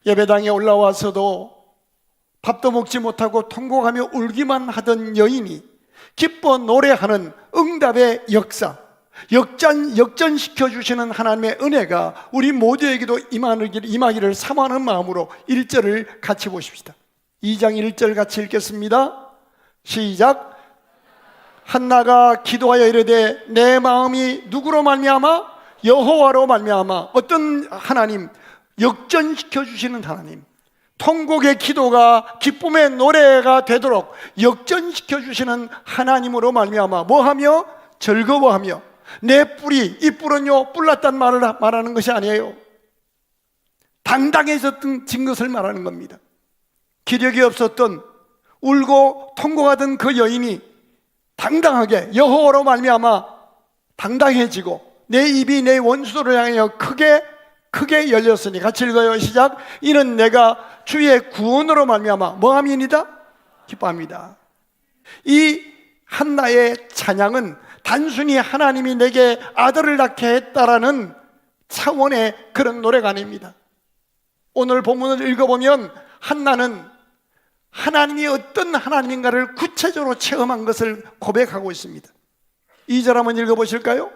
예배당에 올라와서도 밥도 먹지 못하고 통곡하며 울기만 하던 여인이 기뻐 노래하는 응답의 역사, 역전시켜 주시는 하나님의 은혜가 우리 모두에게도 임하기를 사모하는 마음으로 1절을 같이 보십시다. 2장 1절 같이 읽겠습니다. 시작. 한나가 기도하여 이르되 내 마음이 누구로 말미암아? 여호와로 말미암아. 어떤 하나님? 역전시켜 주시는 하나님, 통곡의 기도가 기쁨의 노래가 되도록 역전시켜 주시는 하나님으로 말미암아 뭐하며? 즐거워하며. 내 뿔이, 이 뿔은요 뿔났단 말을 말하는 것이 아니에요. 당당해졌던 것을 말하는 겁니다. 기력이 없었던, 울고 통곡하던 그 여인이 당당하게 여호와로 말미암아 당당해지고 내 입이 내 원수들을 향하여 크게 열렸으니. 같이 읽어요. 시작. 이는 내가 주의 구원으로 말미암아 뭐함이니이다? 기뻐합니다. 이 한나의 찬양은 단순히 하나님이 내게 아들을 낳게 했다라는 차원의 그런 노래가 아닙니다. 오늘 본문을 읽어보면 한나는 하나님이 어떤 하나님인가를 구체적으로 체험한 것을 고백하고 있습니다. 2절 한번 읽어보실까요?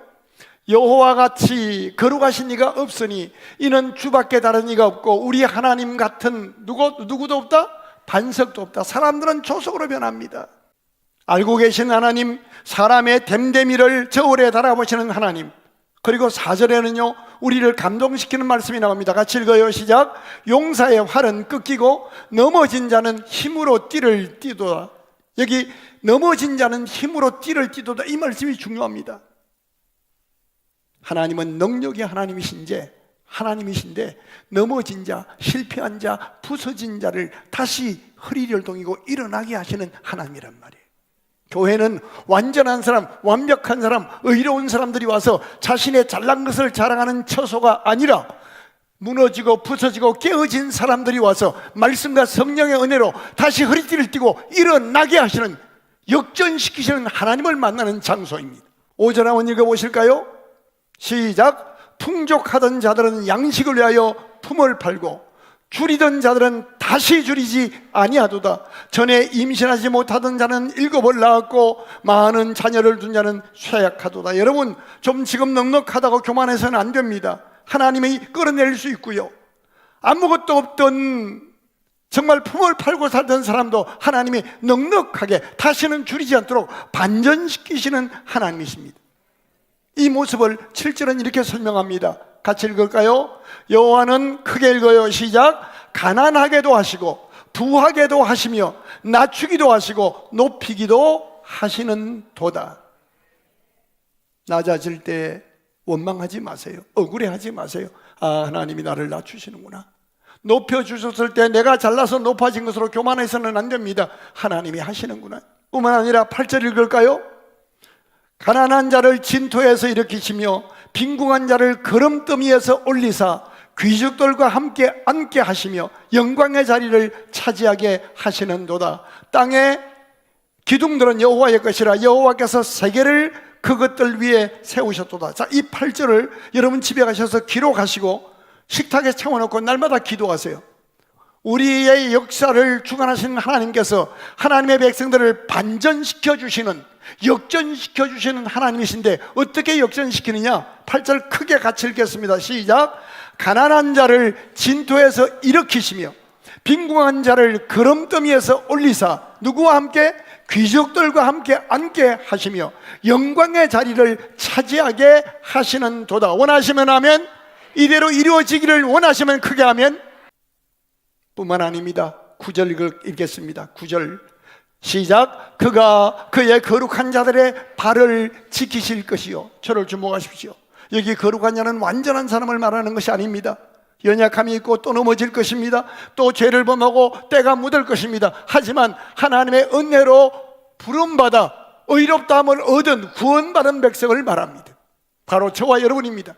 여호와 같이 거룩하신 이가 없으니 이는 주밖에 다른 이가 없고 우리 하나님 같은 누구도 없다? 반석도 없다. 사람들은 조석으로 변합니다. 알고 계신 하나님, 사람의 됨됨이를 저울에 달아보시는 하나님. 그리고 4절에는요 우리를 감동시키는 말씀이 나옵니다. 같이 읽어요. 시작. 용사의 활은 꺾이고 넘어진 자는 힘으로 띠를 띠도다. 여기 넘어진 자는 힘으로 띠를 띠도다, 이 말씀이 중요합니다. 하나님은 능력의 하나님이신데 넘어진 자, 실패한 자, 부서진 자를 다시 허리를 동이고 일어나게 하시는 하나님이란 말이에요. 교회는 완전한 사람, 완벽한 사람, 의로운 사람들이 와서 자신의 잘난 것을 자랑하는 처소가 아니라 무너지고 부서지고 깨어진 사람들이 와서 말씀과 성령의 은혜로 다시 허리띠를 띠고 일어나게 하시는, 역전시키시는 하나님을 만나는 장소입니다. 5절 한번 읽어보실까요? 시작. 풍족하던 자들은 양식을 위하여 품을 팔고 줄이던 자들은 다시 줄이지 아니하도다. 전에 임신하지 못하던 자는 7을 낳았고 많은 자녀를 둔 자는 쇠약하도다. 여러분, 좀 지금 넉넉하다고 교만해서는 안 됩니다. 하나님이 끌어낼 수 있고요, 아무것도 없던 정말 품을 팔고 살던 사람도 하나님이 넉넉하게 다시는 줄이지 않도록 반전시키시는 하나님이십니다. 이 모습을 7절은 이렇게 설명합니다. 같이 읽을까요? 여호와는 크게 읽어요. 시작. 가난하게도 하시고 부하게도 하시며 낮추기도 하시고 높이기도 하시는 도다. 낮아질 때 원망하지 마세요. 억울해하지 마세요. 아, 하나님이 나를 낮추시는구나. 높여주셨을 때 내가 잘나서 높아진 것으로 교만해서는 안 됩니다. 하나님이 하시는구나. 뿐만 아니라 8절 읽을까요? 가난한 자를 진토에서 일으키시며 빈궁한 자를 거름더미에서 올리사 귀족들과 함께 앉게 하시며 영광의 자리를 차지하게 하시는도다. 땅의 기둥들은 여호와의 것이라 여호와께서 세계를 그것들 위에 세우셨도다. 자, 이 8절을 여러분 집에 가셔서 기록하시고 식탁에 채워놓고 날마다 기도하세요. 우리의 역사를 주관하시는 하나님께서 하나님의 백성들을 반전시켜 주시는, 역전시켜 주시는 하나님이신데 어떻게 역전시키느냐? 8절 크게 같이 읽겠습니다. 시작. 가난한 자를 진토에서 일으키시며 빈궁한 자를 거름더미에서 올리사 누구와 함께? 귀족들과 함께 앉게 하시며 영광의 자리를 차지하게 하시는 도다. 원하시면 하면, 이대로 이루어지기를 원하시면 크게 하면. 뿐만 아닙니다. 9절 읽겠습니다. 9절 시작. 그가 그의 거룩한 자들의 발을 지키실 것이요. 저를 주목하십시오. 여기 거룩한 자는 완전한 사람을 말하는 것이 아닙니다. 연약함이 있고 또 넘어질 것입니다. 또 죄를 범하고 때가 묻을 것입니다. 하지만 하나님의 은혜로 부름받아 의롭다함을 얻은 구원받은 백성을 말합니다. 바로 저와 여러분입니다.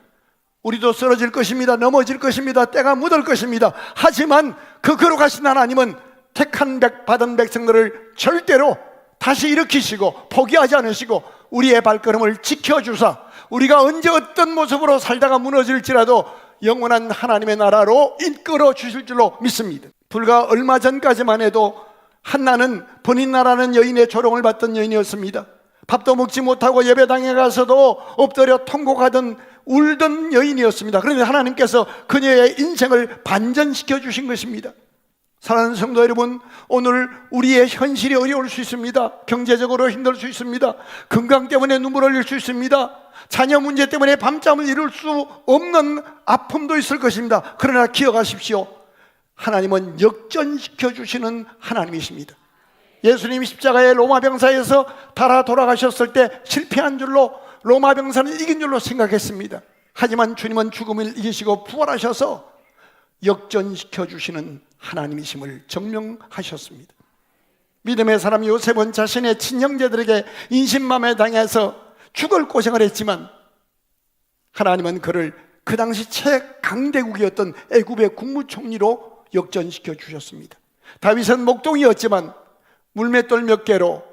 우리도 쓰러질 것입니다. 넘어질 것입니다. 때가 묻을 것입니다. 하지만 그 거룩하신 하나님은 택한 받은 백성들을 절대로 다시 일으키시고 포기하지 않으시고 우리의 발걸음을 지켜주사 우리가 언제 어떤 모습으로 살다가 무너질지라도 영원한 하나님의 나라로 이끌어 주실 줄로 믿습니다. 불과 얼마 전까지만 해도 한나는 버니나라는 여인의 조롱을 받던 여인이었습니다. 밥도 먹지 못하고 예배당에 가서도 엎드려 통곡하던 울던 여인이었습니다. 그런데 하나님께서 그녀의 인생을 반전시켜 주신 것입니다. 사랑하는 성도 여러분, 오늘 우리의 현실이 어려울 수 있습니다. 경제적으로 힘들 수 있습니다. 건강 때문에 눈물 흘릴 수 있습니다. 자녀 문제 때문에 밤잠을 이룰 수 없는 아픔도 있을 것입니다. 그러나 기억하십시오. 하나님은 역전시켜 주시는 하나님이십니다. 예수님이 십자가의 로마 병사에서 달아 돌아가셨을 때 실패한 줄로, 로마 병사는 이긴 줄로 생각했습니다. 하지만 주님은 죽음을 이기시고 부활하셔서 역전시켜 주시는 하나님이심을 증명하셨습니다. 믿음의 사람 요셉은 자신의 친형제들에게 인신맘에 당해서 죽을 고생을 했지만 하나님은 그를 그 당시 최강대국이었던 애굽의 국무총리로 역전시켜 주셨습니다. 다윗은 목동이었지만 물맷돌 몇 개로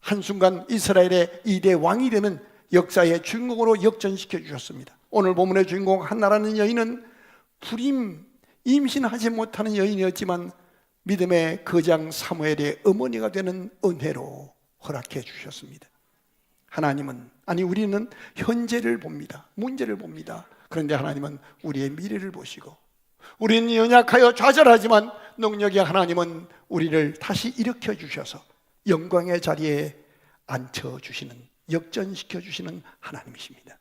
한순간 이스라엘의 2대 왕이 되는 역사의 주인공으로 역전시켜 주셨습니다. 오늘 본문의 주인공 한나라는 여인은 임신하지 못하는 여인이었지만 믿음의 거장 사무엘의 어머니가 되는 은혜로 허락해 주셨습니다. 하나님은, 우리는 현재를 봅니다. 문제를 봅니다. 그런데 하나님은 우리의 미래를 보시고, 우리는 연약하여 좌절하지만 능력의 하나님은 우리를 다시 일으켜 주셔서 영광의 자리에 앉혀주시는, 역전시켜 주시는 하나님이십니다.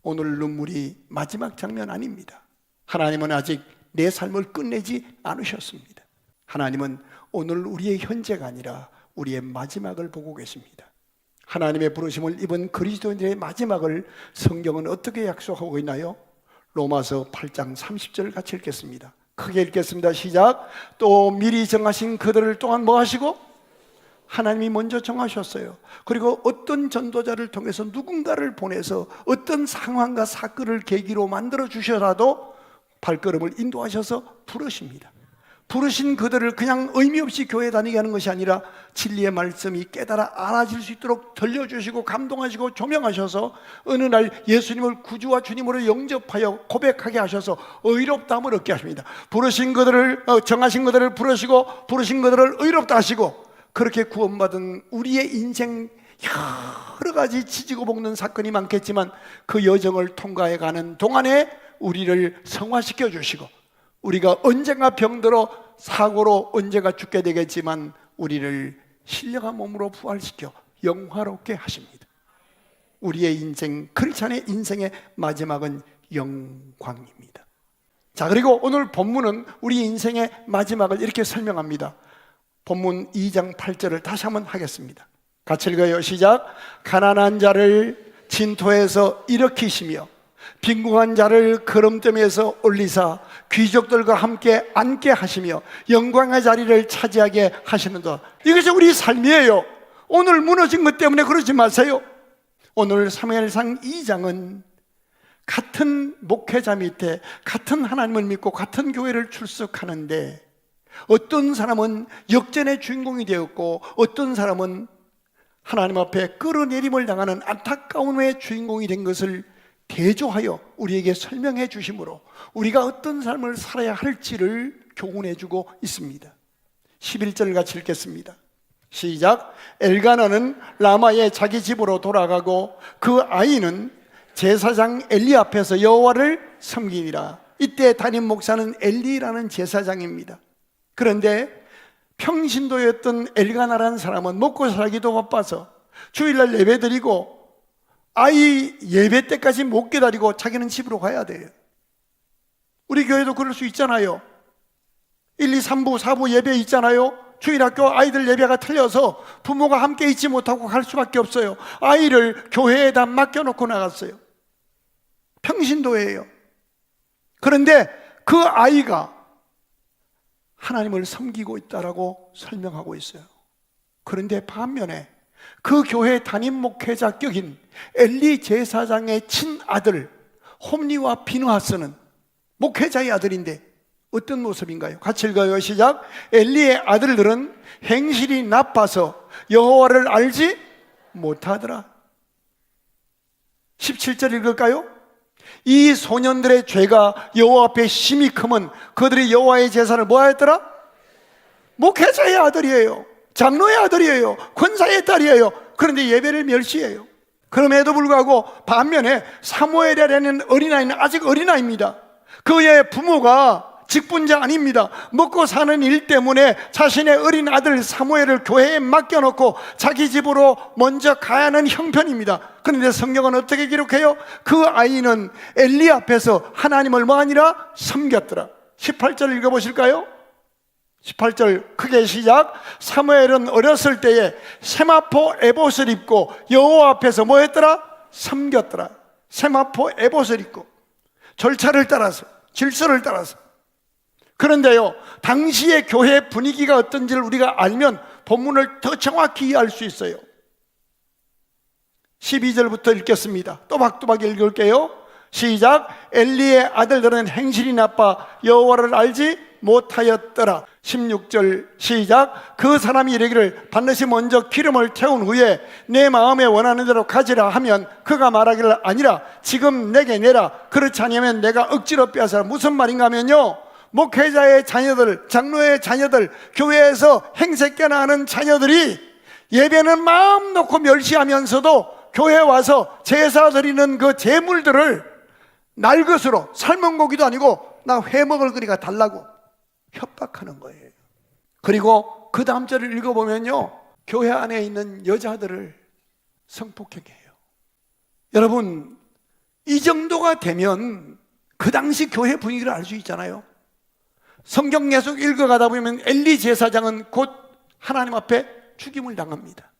오늘 눈물이 마지막 장면 아닙니다. 하나님은 아직 내 삶을 끝내지 않으셨습니다. 하나님은 오늘 우리의 현재가 아니라 우리의 마지막을 보고 계십니다. 하나님의 부르심을 입은 그리스도인들의 마지막을 성경은 어떻게 약속하고 있나요? 로마서 8장 30절 같이 읽겠습니다. 크게 읽겠습니다. 시작. 또 미리 정하신 그들을 또한 뭐 하시고? 하나님이 먼저 정하셨어요. 그리고 어떤 전도자를 통해서 누군가를 보내서 어떤 상황과 사건을 계기로 만들어 주셔라도 발걸음을 인도하셔서 부르십니다. 부르신 그들을 그냥 의미 없이 교회 다니게 하는 것이 아니라 진리의 말씀이 깨달아 알아질 수 있도록 들려주시고 감동하시고 조명하셔서 어느 날 예수님을 구주와 주님으로 영접하여 고백하게 하셔서 의롭다함을 얻게 하십니다. 부르신 그들을, 정하신 그들을 부르시고 부르신 그들을 의롭다 하시고, 그렇게 구원받은 우리의 인생 여러 가지 지지고 볶는 사건이 많겠지만 그 여정을 통과해 가는 동안에 우리를 성화시켜 주시고, 우리가 언젠가 병들어 사고로 언젠가 죽게 되겠지만 우리를 신령한 몸으로 부활시켜 영화롭게 하십니다. 우리의 인생, 크리스찬의 인생의 마지막은 영광입니다. 자, 그리고 오늘 본문은 우리 인생의 마지막을 이렇게 설명합니다. 본문 2장 8절을 다시 한번 하겠습니다. 같이 읽어요. 시작. 가난한 자를 진토에서 일으키시며 빈궁한 자를 거름더미에서 올리사 귀족들과 함께 앉게 하시며 영광의 자리를 차지하게 하시는도다. 이것이 우리 삶이에요. 오늘 무너진 것 때문에 그러지 마세요. 오늘 사무엘상 2장은 같은 목회자 밑에 같은 하나님을 믿고 같은 교회를 출석하는데 어떤 사람은 역전의 주인공이 되었고 어떤 사람은 하나님 앞에 끌어내림을 당하는 안타까움의 주인공이 된 것을 대조하여 우리에게 설명해 주심으로 우리가 어떤 삶을 살아야 할지를 교훈해 주고 있습니다. 11절 같이 읽겠습니다. 시작. 엘가나는 라마의 자기 집으로 돌아가고 그 아이는 제사장 엘리 앞에서 여호와를 섬기니라. 이때 담임 목사는 엘리라는 제사장입니다. 그런데 평신도였던 엘가나라는 사람은 먹고 살기도 바빠서 주일날 예배드리고 아이 예배 때까지 못 기다리고 자기는 집으로 가야 돼요. 우리 교회도 그럴 수 있잖아요. 1, 2, 3부, 4부 예배 있잖아요. 주일학교 아이들 예배가 틀려서 부모가 함께 있지 못하고 갈 수밖에 없어요. 아이를 교회에다 맡겨놓고 나갔어요. 평신도예요. 그런데 그 아이가 하나님을 섬기고 있다라고 설명하고 있어요. 그런데 반면에 그 교회 담임 목회자 격인 엘리 제사장의 친아들 홈리와 비느하스는 목회자의 아들인데 어떤 모습인가요? 같이 읽어요. 시작. 엘리의 아들들은 행실이 나빠서 여호와를 알지 못하더라. 17절 읽을까요? 이 소년들의 죄가 여호와 앞에 심히 크면 그들이 여호와의 제사를 뭐 하였더라? 목회자의 아들이에요. 장로의 아들이에요. 권사의 딸이에요. 그런데 예배를 멸시해요. 그럼에도 불구하고 반면에 사무엘이라는 어린아이는 아직 어린아이입니다. 그의 부모가 직분자 아닙니다. 먹고 사는 일 때문에 자신의 어린 아들 사무엘을 교회에 맡겨놓고 자기 집으로 먼저 가야 하는 형편입니다. 그런데 성경은 어떻게 기록해요? 그 아이는 엘리 앞에서 하나님을 뭐하니라? 섬겼더라. 18절 읽어보실까요? 18절 크게 시작. 사무엘은 어렸을 때에 세마포 에봇을 입고 여호와 앞에서 뭐 했더라? 섬겼더라. 세마포 에봇을 입고 절차를 따라서, 질서를 따라서. 그런데요, 당시의 교회 분위기가 어떤지를 우리가 알면 본문을 더 정확히 이해할 수 있어요. 12절부터 읽겠습니다. 또박또박 읽을게요. 시작. 엘리의 아들들은 행실이 나빠 여호와를 알지 못하였더라. 16절 시작. 그 사람이 이르기를 반드시 먼저 기름을 태운 후에 내 마음에 원하는 대로 가지라 하면 그가 말하기를 아니라 지금 내게 내라. 그렇지 않으면 내가 억지로 빼앗아라. 무슨 말인가 하면요, 목회자의 자녀들, 장로의 자녀들, 교회에서 행색계나 하는 자녀들이 예배는 마음 놓고 멸시하면서도 교회에 와서 제사 드리는 그 제물들을 날 것으로, 삶은 고기도 아니고 나 회 먹을 거니까 달라고 협박하는 거예요. 그리고 그 다음 절을 읽어보면요, 교회 안에 있는 여자들을 성폭행해요. 여러분, 이 정도가 되면 그 당시 교회 분위기를 알 수 있잖아요. 성경 계속 읽어가다 보면 엘리 제사장은 곧 하나님 앞에 죽임을 당합니다.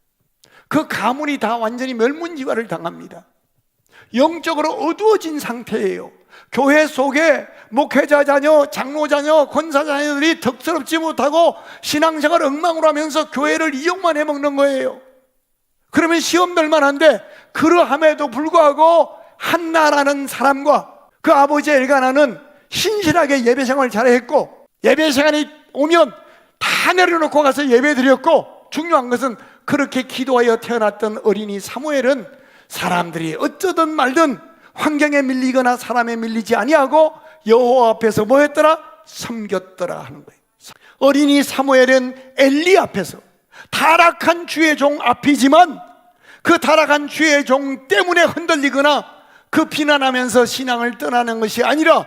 그 가문이 다 완전히 멸문지화를 당합니다. 영적으로 어두워진 상태예요. 교회 속에 목회자 자녀, 장로 자녀, 권사 자녀들이 덕스럽지 못하고 신앙생활 엉망으로 하면서 교회를 이용만 해먹는 거예요. 그러면 시험될 만한데, 그러함에도 불구하고 한나라는 사람과 그 아버지 엘가나는 신실하게 예배 생활을 잘했고, 예배 시간이 오면 다 내려놓고 가서 예배 드렸고, 중요한 것은 그렇게 기도하여 태어났던 어린이 사무엘은 사람들이 어쩌든 말든 환경에 밀리거나 사람에 밀리지 아니하고 여호와 앞에서 뭐 했더라? 섬겼더라 하는 거예요. 어린이 사무엘은 엘리 앞에서 타락한 주의 종 앞이지만 그 타락한 주의 종 때문에 흔들리거나 그 비난하면서 신앙을 떠나는 것이 아니라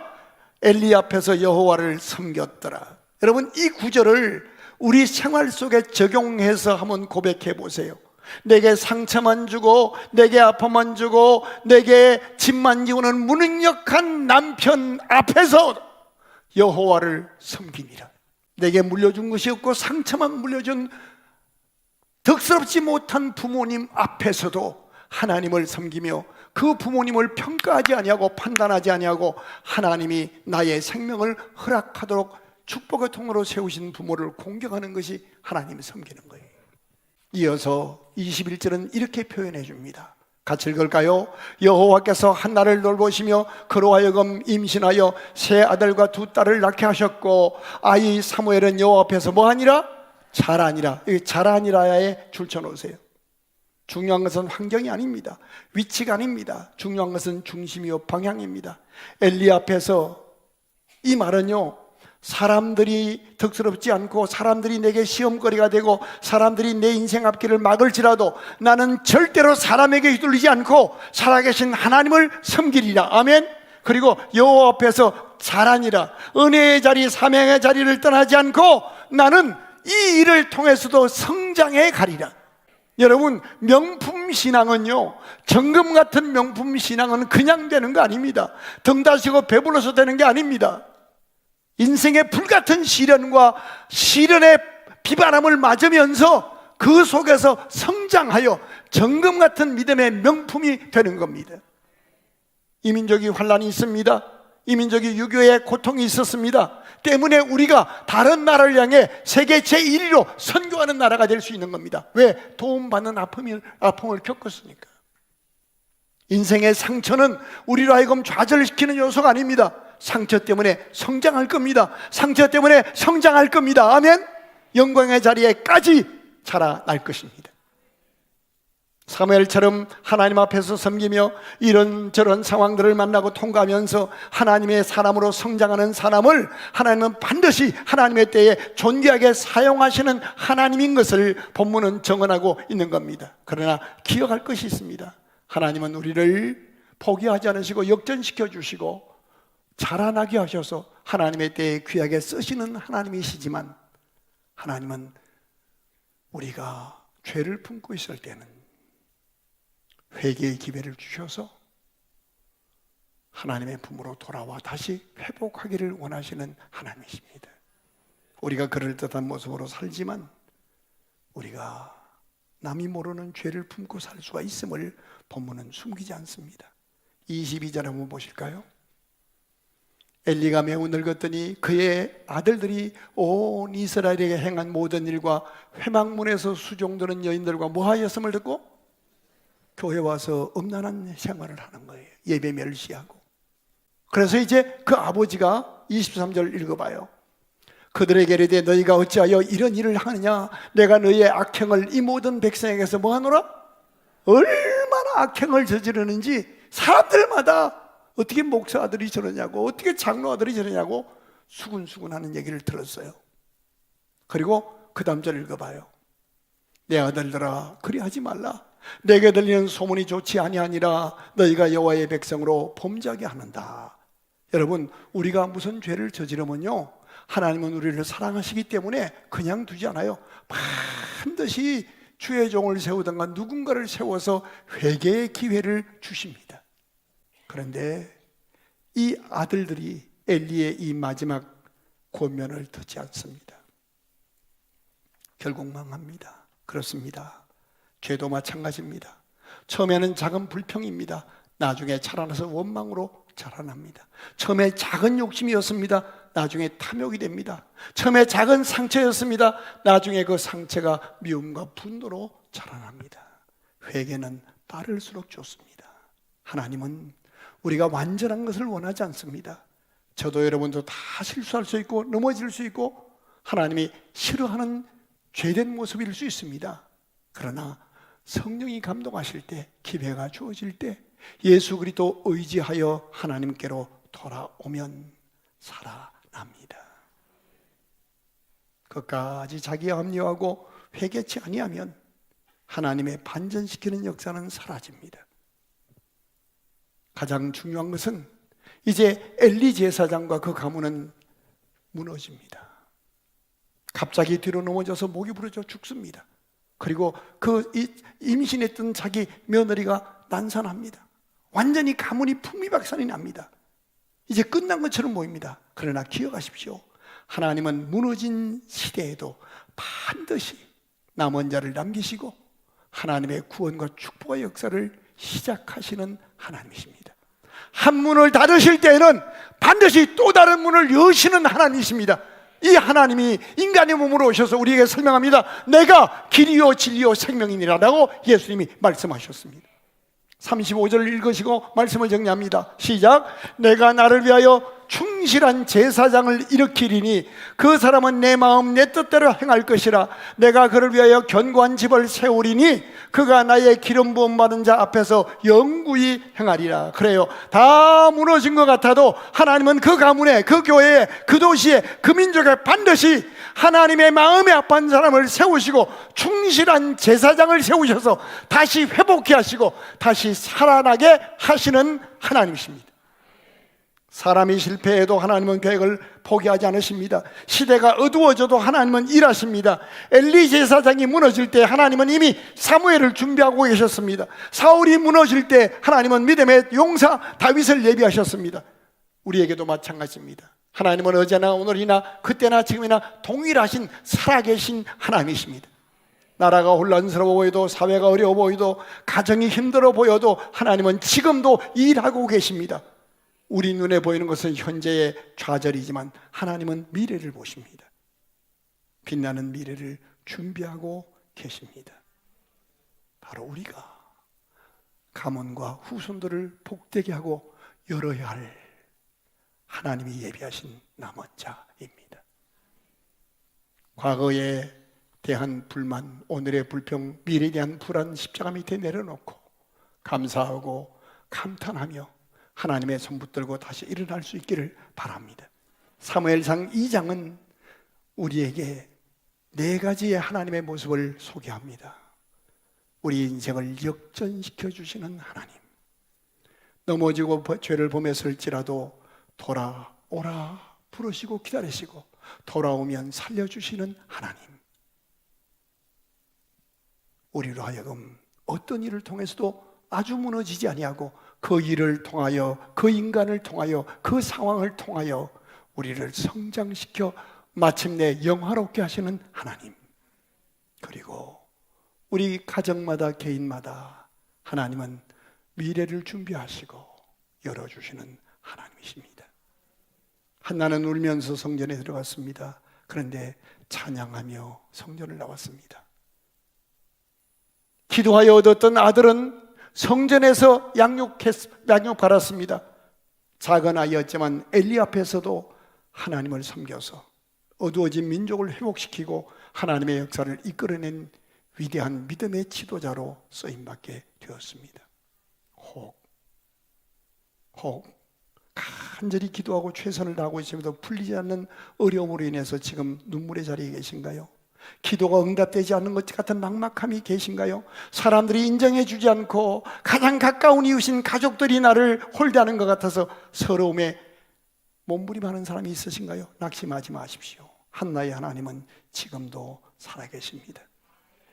엘리 앞에서 여호와를 섬겼더라. 여러분, 이 구절을 우리 생활 속에 적용해서 한번 고백해 보세요. 내게 상처만 주고 내게 아픔만 주고 내게 짐만 지우는 무능력한 남편 앞에서 여호와를 섬기니라. 내게 물려준 것이 없고 상처만 물려준 덕스럽지 못한 부모님 앞에서도 하나님을 섬기며 그 부모님을 평가하지 아니하고 판단하지 아니하고 하나님이 나의 생명을 허락하도록 축복의 통로로 세우신 부모를 공경하는 것이 하나님을 섬기는 거예요. 이어서 21절은 이렇게 표현해 줍니다. 같이 읽을까요? 여호와께서 한나를 돌보시며 그로 하여금 임신하여 세 아들과 두 딸을 낳게 하셨고 아이 사무엘은 여호와 앞에서 뭐하니라? 자라니라. 여기 자라니라에 줄쳐놓으세요. 중요한 것은 환경이 아닙니다. 위치가 아닙니다. 중요한 것은 중심이요 방향입니다. 엘리 앞에서 이 말은요, 사람들이 덕스럽지 않고 사람들이 내게 시험거리가 되고 사람들이 내 인생 앞길을 막을지라도 나는 절대로 사람에게 휘둘리지 않고 살아계신 하나님을 섬기리라. 아멘. 그리고 여호와 앞에서 자라니라. 은혜의 자리, 사명의 자리를 떠나지 않고 나는 이 일을 통해서도 성장해 가리라. 여러분, 명품 신앙은요, 정금 같은 명품 신앙은 그냥 되는 거 아닙니다. 등 다시고 배불러서 되는 게 아닙니다. 인생의 불같은 시련과 시련의 비바람을 맞으면서 그 속에서 성장하여 정금 같은 믿음의 명품이 되는 겁니다. 이 민족이 환난이 있습니다. 이 민족이 유교의 고통이 있었습니다. 때문에 우리가 다른 나라를 향해 세계 제1위로 선교하는 나라가 될 수 있는 겁니다. 왜? 도움받는 아픔을 겪었으니까. 인생의 상처는 우리로 하여금 좌절시키는 요소가 아닙니다. 상처 때문에 성장할 겁니다. 상처 때문에 성장할 겁니다. 아멘. 영광의 자리에까지 자라날 것입니다. 사무엘처럼 하나님 앞에서 섬기며 이런저런 상황들을 만나고 통과하면서 하나님의 사람으로 성장하는 사람을 하나님은 반드시 하나님의 때에 존귀하게 사용하시는 하나님인 것을 본문은 정언하고 있는 겁니다. 그러나 기억할 것이 있습니다. 하나님은 우리를 포기하지 않으시고 역전시켜 주시고 자라나게 하셔서 하나님의 때에 귀하게 쓰시는 하나님이시지만, 하나님은 우리가 죄를 품고 있을 때는 회개의 기회를 주셔서 하나님의 품으로 돌아와 다시 회복하기를 원하시는 하나님이십니다. 우리가 그럴듯한 모습으로 살지만 우리가 남이 모르는 죄를 품고 살 수가 있음을 본문은 숨기지 않습니다. 22절 한번 보실까요? 엘리가 매우 늙었더니 그의 아들들이 온 이스라엘에게 행한 모든 일과 회막문에서 수종드는 여인들과 뭐하였음을 듣고 교회 와서 음란한 생활을 하는 거예요. 예배 멸시하고. 그래서 이제 그 아버지가 23절 읽어봐요. 그들에게 이르되 너희가 어찌하여 이런 일을 하느냐? 내가 너희의 악행을 이 모든 백성에게서 뭐하노라? 얼마나 악행을 저지르는지 사람들마다 어떻게 목사 아들이 저러냐고, 어떻게 장로 아들이 저러냐고 수군수군하는 얘기를 들었어요. 그리고 그 다음 절 읽어봐요. 내 아들들아 그리하지 말라. 내게 들리는 소문이 좋지 아니하니라. 너희가 여호와의 백성으로 범죄하게 하는다. 여러분, 우리가 무슨 죄를 저지르면요, 하나님은 우리를 사랑하시기 때문에 그냥 두지 않아요. 반드시 주의 종을 세우던가 누군가를 세워서 회개의 기회를 주십니다. 그런데 이 아들들이 엘리의 이 마지막 권면을 듣지 않습니다. 결국 망합니다. 그렇습니다. 죄도 마찬가지입니다. 처음에는 작은 불평입니다. 나중에 자라나서 원망으로 자라납니다. 처음에 작은 욕심이었습니다. 나중에 탐욕이 됩니다. 처음에 작은 상처였습니다. 나중에 그 상처가 미움과 분노로 자라납니다. 회개는 빠를수록 좋습니다. 하나님은 우리가 완전한 것을 원하지 않습니다. 저도 여러분도 다 실수할 수 있고 넘어질 수 있고 하나님이 싫어하는 죄된 모습일 수 있습니다. 그러나 성령이 감동하실 때, 기회가 주어질 때 예수 그리스도 의지하여 하나님께로 돌아오면 살아납니다. 끝까지 자기에 합리화하고 회개치 아니하면 하나님의 반전시키는 역사는 사라집니다. 가장 중요한 것은 이제 엘리 제사장과 그 가문은 무너집니다. 갑자기 뒤로 넘어져서 목이 부러져 죽습니다. 그리고 그 임신했던 자기 며느리가 난산합니다. 완전히 가문이 풍미박산이 납니다. 이제 끝난 것처럼 보입니다. 그러나 기억하십시오. 하나님은 무너진 시대에도 반드시 남은 자를 남기시고 하나님의 구원과 축복의 역사를 시작하시는 하나님이십니다. 한 문을 닫으실 때에는 반드시 또 다른 문을 여시는 하나님이십니다. 이 하나님이 인간의 몸으로 오셔서 우리에게 설명합니다. 내가 길이요 진리요 생명이니라 라고 예수님이 말씀하셨습니다. 35절 읽으시고 말씀을 정리합니다. 시작. 내가 나를 위하여 충실한 제사장을 일으키리니 그 사람은 내 마음 내 뜻대로 행할 것이라. 내가 그를 위하여 견고한 집을 세우리니 그가 나의 기름 부음 받은 자 앞에서 영구히 행하리라. 그래요. 다 무너진 것 같아도 하나님은 그 가문에, 그 교회에, 그 도시에, 그 민족에 반드시 하나님의 마음에 합한 사람을 세우시고 충실한 제사장을 세우셔서 다시 회복케 하시고 다시 살아나게 하시는 하나님이십니다. 사람이 실패해도 하나님은 계획을 포기하지 않으십니다. 시대가 어두워져도 하나님은 일하십니다. 엘리 제사장이 무너질 때 하나님은 이미 사무엘을 준비하고 계셨습니다. 사울이 무너질 때 하나님은 믿음의 용사 다윗을 예비하셨습니다. 우리에게도 마찬가지입니다. 하나님은 어제나 오늘이나 그때나 지금이나 동일하신 살아계신 하나님이십니다. 나라가 혼란스러워 보여도, 사회가 어려워 보여도, 가정이 힘들어 보여도 하나님은 지금도 일하고 계십니다. 우리 눈에 보이는 것은 현재의 좌절이지만 하나님은 미래를 보십니다. 빛나는 미래를 준비하고 계십니다. 바로 우리가 가문과 후손들을 복되게 하고 열어야 할 하나님이 예비하신 남은 자입니다. 과거에 대한 불만, 오늘의 불평, 미래에 대한 불안 십자가 밑에 내려놓고 감사하고 감탄하며 하나님의 손 붙들고 다시 일어날 수 있기를 바랍니다. 사무엘상 2장은 우리에게 네 가지의 하나님의 모습을 소개합니다. 우리 인생을 역전시켜 주시는 하나님, 넘어지고 죄를 범했을지라도 돌아오라 부르시고 기다리시고 돌아오면 살려주시는 하나님, 우리로 하여금 어떤 일을 통해서도 아주 무너지지 아니하고 그 일을 통하여, 그 인간을 통하여, 그 상황을 통하여 우리를 성장시켜 마침내 영화롭게 하시는 하나님, 그리고 우리 가정마다 개인마다 하나님은 미래를 준비하시고 열어주시는 하나님이십니다. 한나는 울면서 성전에 들어갔습니다. 그런데 찬양하며 성전을 나왔습니다. 기도하여 얻었던 아들은 성전에서 양육 받았습니다. 작은 아이였지만 엘리 앞에서도 하나님을 섬겨서 어두워진 민족을 회복시키고 하나님의 역사를 이끌어낸 위대한 믿음의 지도자로 쓰임받게 되었습니다. 혹 간절히 기도하고 최선을 다하고 있으면서 풀리지 않는 어려움으로 인해서 지금 눈물의 자리에 계신가요? 기도가 응답되지 않는 것 같은 막막함이 계신가요? 사람들이 인정해 주지 않고 가장 가까운 이웃인 가족들이 나를 홀대하는 것 같아서 서러움에 몸부림하는 사람이 있으신가요? 낙심하지 마십시오. 한나의 하나님은 지금도 살아계십니다.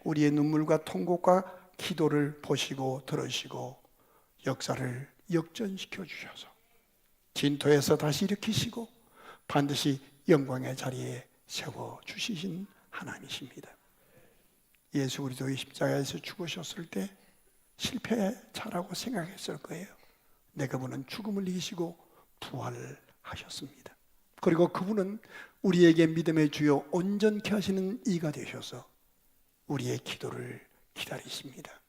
우리의 눈물과 통곡과 기도를 보시고 들으시고 역사를 역전시켜 주셔서 진토에서 다시 일으키시고 반드시 영광의 자리에 세워주시신 하나님이십니다. 예수 그리스도의 십자가에서 죽으셨을 때 실패자라고 생각했을 거예요. 내 그분은 죽음을 이기시고 부활하셨습니다. 그리고 그분은 우리에게 믿음의 주요 온전케 하시는 이가 되셔서 우리의 기도를 기다리십니다.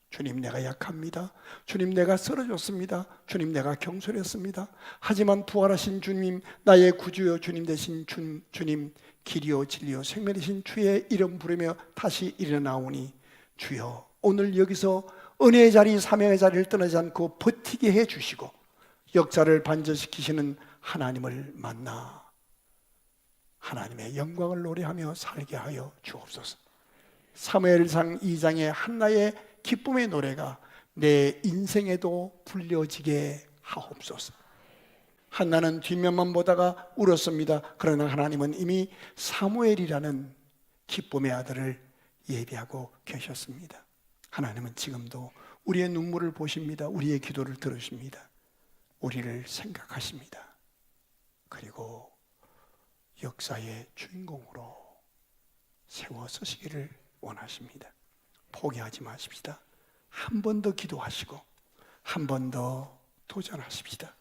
주님, 내가 약합니다. 주님, 내가 쓰러졌습니다. 주님, 내가 경솔했습니다. 하지만 부활하신 주님, 나의 구주여 주님 되신 주님, 길이요 진리요 생명이신 주의 이름 부르며 다시 일어나오니 주여, 오늘 여기서 은혜의 자리, 사명의 자리를 떠나지 않고 버티게 해주시고 역사를 반전시키시는 하나님을 만나 하나님의 영광을 노래하며 살게 하여 주옵소서. 사무엘상 2장의 한나의 기쁨의 노래가 내 인생에도 불려지게 하옵소서. 한나는 뒷면만 보다가 울었습니다. 그러나 하나님은 이미 사무엘이라는 기쁨의 아들을 예비하고 계셨습니다. 하나님은 지금도 우리의 눈물을 보십니다. 우리의 기도를 들으십니다. 우리를 생각하십니다. 그리고 역사의 주인공으로 세워서시기를 원하십니다. 포기하지 마십시다. 한 번 더 기도하시고 한 번 더 도전하십시다.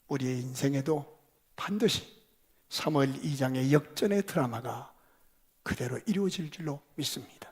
우리의 인생에도 반드시 사무엘 2장의 역전의 드라마가 그대로 이루어질 줄로 믿습니다.